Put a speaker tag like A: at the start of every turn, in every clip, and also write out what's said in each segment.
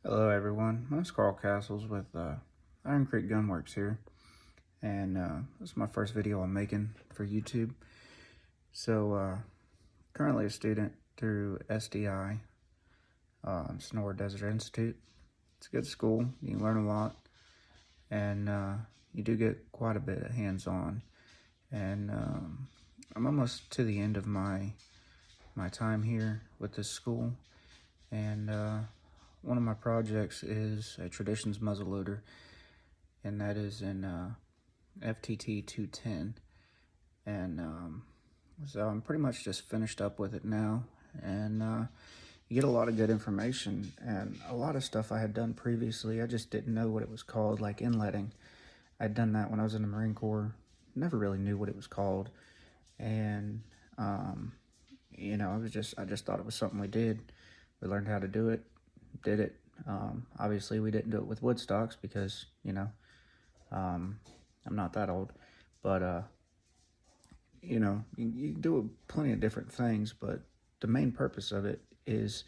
A: Hello everyone, my name's Carl Castles with Creek Gun Worx here, and this is my first video I'm making for YouTube. So currently a student through SDI, Sonoran Desert Institute. It's a good school, you can learn a lot, and you do get quite a bit of hands-on. And I'm almost to the end of my time here with this school, and one of my projects is a traditions muzzleloader, and that is in FTT 210. And so I'm pretty much just finished up with it now, and you get a lot of good information and a lot of stuff I had done previously. I just didn't know what it was called, like inletting. I'd done that when I was in the Marine Corps. Never really knew what it was called, and you know, I just thought it was something we did. We learned how to do it, did it. Obviously we didn't do it with wood stocks because, you know, I'm not that old, but you know, you do plenty of different things, but the main purpose of it is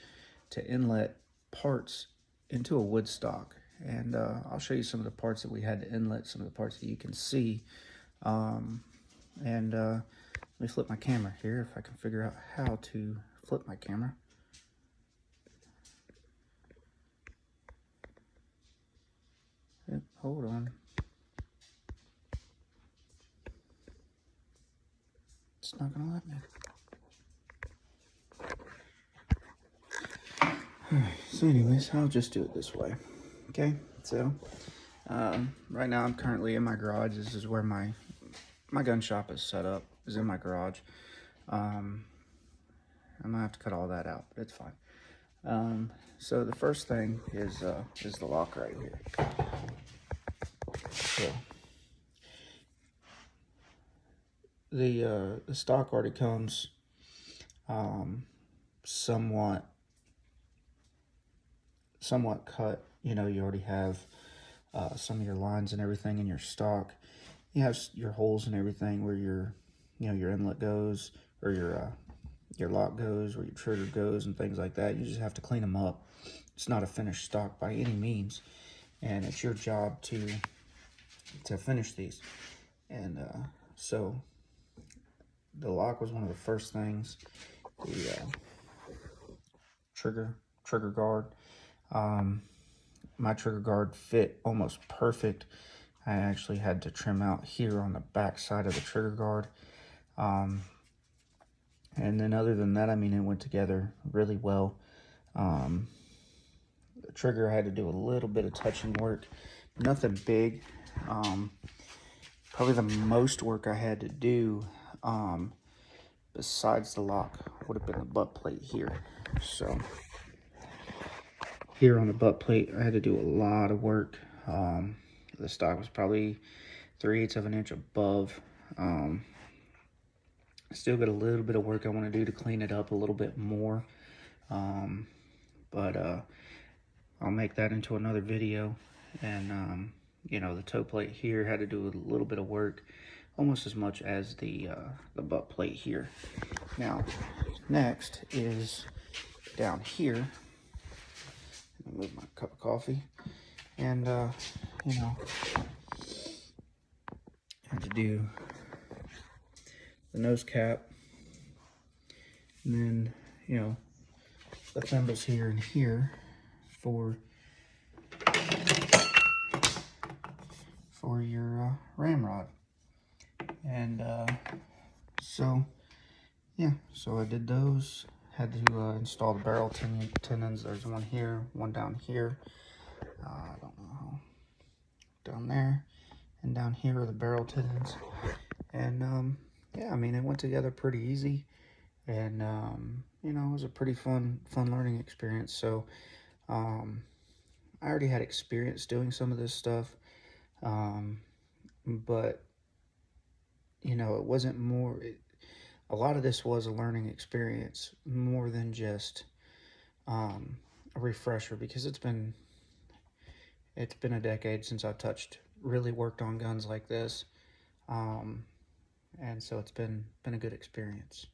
A: to inlet parts into a wood stock. And I'll show you some of the parts that we had to inlet, some of the parts that you can see. And let me flip my camera here if I can figure out how to flip my camera. Yep, hold on. It's not gonna let me. Alright, so anyways, I'll just do it this way. Okay, so right now I'm currently in my garage. This is where my gun shop is set up, is in my garage. I'm gonna have to cut all that out, but it's fine. So the first thing is the lock right here. So the stock already comes somewhat cut. You know, you already have some of your lines and everything in your stock. You have your holes and everything where your inlet goes, or your lock goes, or your trigger goes, and things like that. You just have to clean them up. It's not a finished stock by any means, and it's your job to finish these. And so the lock was one of the first things. The trigger guard. My trigger guard fit almost perfect. I actually had to trim out here on the back side of the trigger guard. And then other than that, I mean, it went together really well. The trigger, I had to do a little bit of touching work, nothing big. Probably the most work I had to do, besides the lock, would have been the butt plate here. So here on the butt plate, I had to do a lot of work. The stock was probably 3/8 of an inch above. Still got a little bit of work I want to do to clean it up a little bit more. But I'll make that into another video. And you know, the toe plate here had to do a little bit of work, almost as much as the butt plate here. Now, next is down here. Let me move my cup of coffee. And you know, I had to do the nose cap, and then, you know, the thimbles here and here for your ramrod. And so yeah, so I did those. Had to install the barrel tenons. There's one here, one down here. I don't know how. Down there and down here are the barrel tenons. And yeah, I mean, it went together pretty easy, and you know, it was a pretty fun learning experience. So I already had experience doing some of this stuff, but you know, it wasn't more. A lot of this was a learning experience more than just a refresher, because it's been a decade since I've really worked on guns like this. And so it's been a good experience.